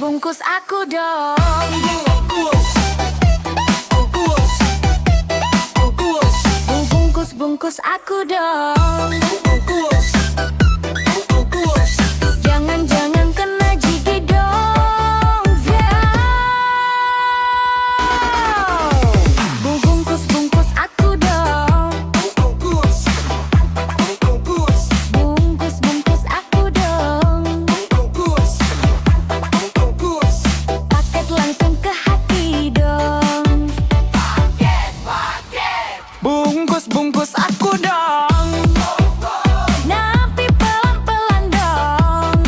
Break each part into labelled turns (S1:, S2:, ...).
S1: bungkus aku dong. Bungkus aku dong. Jangan kena gigi dong. Bungkus aku dong. Bungkus aku dong. Paket langsung ke hati dong. Bungkus aku dong. Napi pelan-pelan dong.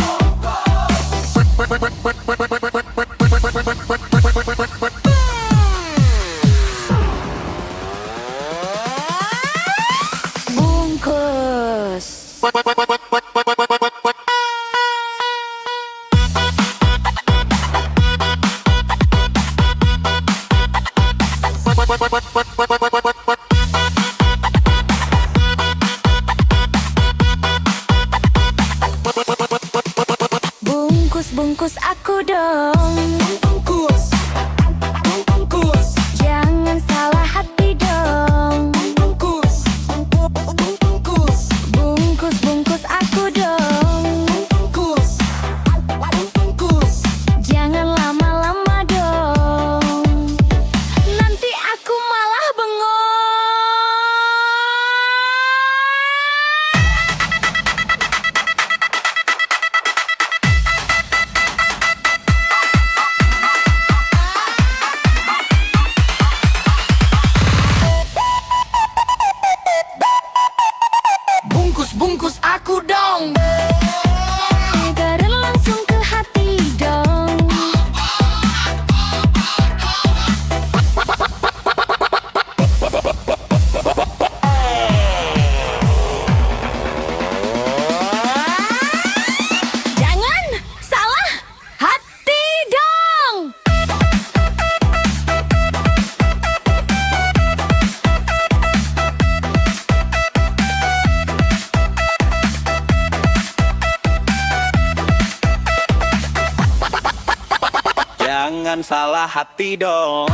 S1: Bungkus. Bungkus aku dong. Jangan salah hati dong. Bungkus aku dong. Jangan lama-lama dong. Nanti aku malah bengong. Bungkus aku dong. Agar langsung ke hati dong. Jangan salah hati dong.
S2: Jangan salah hati dong.